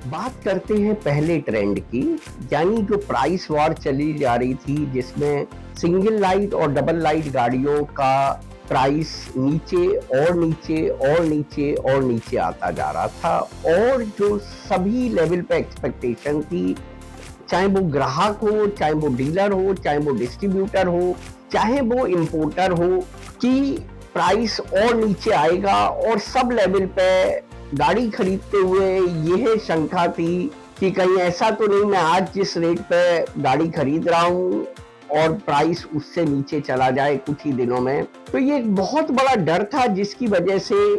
बात करते हैं पहले ट्रेंड की, यानी जो प्राइस वॉर चली जा रही थी जिसमें सिंगल लाइट और डबल लाइट गाड़ियों का प्राइस नीचे और नीचे और नीचे और नीचे आता जा रहा था, और जो सभी लेवल पे एक्सपेक्टेशन थी, चाहे वो ग्राहक हो, चाहे वो डीलर हो, चाहे वो डिस्ट्रीब्यूटर हो, चाहे वो इंपोर्टर हो, कि प्राइस और नीचे आएगा। और सब लेवल पे गाड़ी खरीदते हुए यह शंका थी कि कहीं ऐसा तो नहीं मैं आज जिस रेट पे गाड़ी खरीद रहा हूँ और प्राइस उससे नीचे चला जाए कुछ ही दिनों में। तो ये एक बहुत बड़ा डर था जिसकी वजह से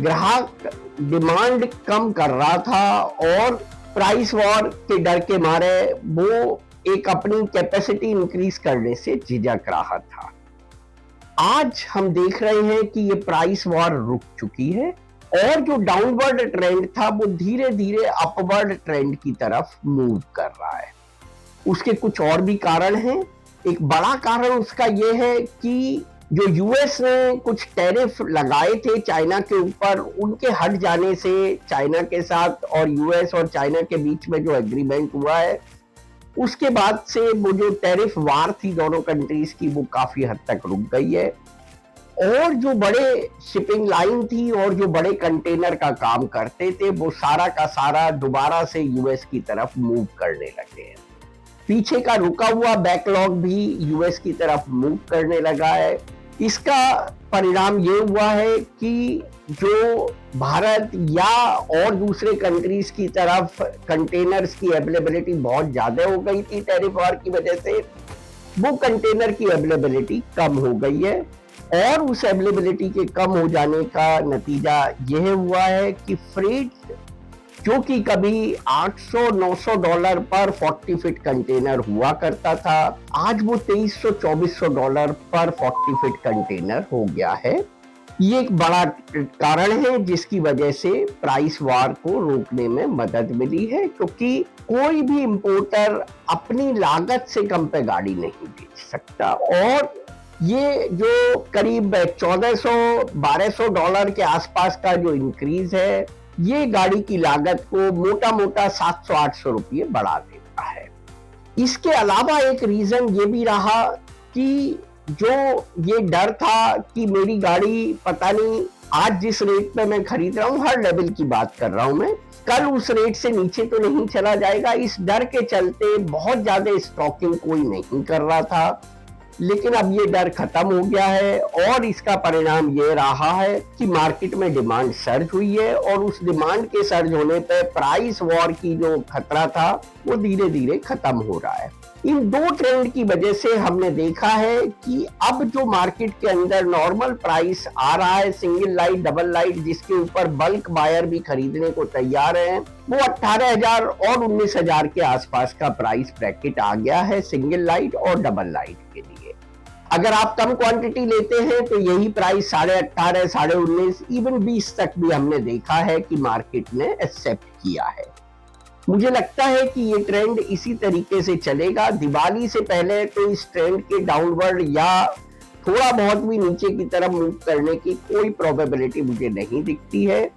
ग्राहक डिमांड कम कर रहा था और प्राइस वॉर के डर के मारे वो एक अपनी कैपेसिटी इंक्रीज करने से झिझक रहा था। आज हम देख रहे हैं कि ये प्राइस वॉर रुक चुकी है और जो डाउनवर्ड ट्रेंड था वो धीरे धीरे अपवर्ड ट्रेंड की तरफ मूव कर रहा है। उसके कुछ और भी कारण हैं। एक बड़ा कारण उसका ये है कि जो यूएस ने कुछ टैरिफ लगाए थे चाइना के ऊपर, उनके हट जाने से चाइना के साथ और यूएस और चाइना के बीच में जो एग्रीमेंट हुआ है, उसके बाद से वो जो टैरिफ वार थी दोनों कंट्रीज की, वो काफी हद तक रुक गई है। और जो बड़े शिपिंग लाइन थी और जो बड़े कंटेनर का काम करते थे, वो सारा का सारा दोबारा से यूएस की तरफ मूव करने लगे हैं। पीछे का रुका हुआ बैकलॉग भी यूएस की तरफ मूव करने लगा है। इसका परिणाम ये हुआ है कि जो भारत या और दूसरे कंट्रीज की तरफ कंटेनर्स की अवेलेबिलिटी बहुत ज्यादा हो गई थी टैरिफ वार की वजह से, वो कंटेनर की अवेलेबिलिटी कम हो गई है। और उस अवेलेबिलिटी के कम हो जाने का नतीजा यह हुआ है कि फ्रेट जो कि कभी $800-900 पर 40 फीट कंटेनर हुआ करता था, आज वो $2300-2400 पर 40 फीट कंटेनर हो गया है। ये एक बड़ा कारण है जिसकी वजह से प्राइस वार को रोकने में मदद मिली है, क्योंकि कोई भी इंपोर्टर अपनी लागत से कम पे गाड़ी नहीं बेच सकता। और ये जो करीब $1400-1200 के आसपास का जो इंक्रीज है, ये गाड़ी की लागत को मोटा मोटा 700-800 रुपये बढ़ा देता है। इसके अलावा एक रीजन ये भी रहा कि जो ये डर था कि मेरी गाड़ी पता नहीं आज जिस रेट पे मैं खरीद रहा हूँ, हर लेवल की बात कर रहा हूं मैं, कल उस रेट से नीचे तो नहीं चला जाएगा। इस डर के चलते बहुत ज्यादा स्टॉकिंग कोई नहीं कर रहा था, लेकिन अब ये डर खत्म हो गया है और इसका परिणाम ये रहा है कि मार्केट में डिमांड सर्ज हुई है और उस डिमांड के सर्ज होने पे प्राइस वॉर की जो खतरा था वो धीरे धीरे खत्म हो रहा है। इन दो ट्रेंड की वजह से हमने देखा है कि अब जो मार्केट के अंदर नॉर्मल प्राइस आ रहा है सिंगल लाइट डबल लाइट, जिसके ऊपर बल्क बायर भी खरीदने को तैयार है, वो 18,000 और 19,000 के आसपास का प्राइस ब्रैकेट आ गया है सिंगल लाइट और डबल लाइट के लिए। अगर आप कम क्वांटिटी लेते हैं तो यही प्राइस 18,500, 19,500, इवन 20 तक भी हमने देखा है कि मार्केट ने एक्सेप्ट किया है। मुझे लगता है कि ये ट्रेंड इसी तरीके से चलेगा। दिवाली से पहले तो इस ट्रेंड के डाउनवर्ड या थोड़ा बहुत भी नीचे की तरफ मूव करने की कोई प्रोबेबिलिटी मुझे नहीं दिखती है।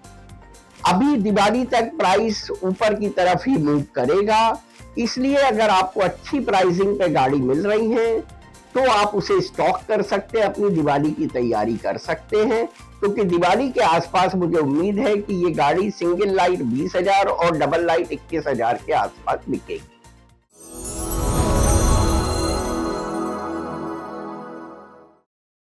अभी दिवाली तक प्राइस ऊपर की तरफ ही मूव करेगा, इसलिए अगर आपको अच्छी प्राइसिंग पे गाड़ी मिल रही है तो आप उसे स्टॉक कर सकते हैं, अपनी दिवाली की तैयारी कर सकते हैं, क्योंकि दिवाली के आसपास मुझे उम्मीद है कि ये गाड़ी सिंगल लाइट 20,000 और डबल लाइट 21,000 के आसपास बिकेगी।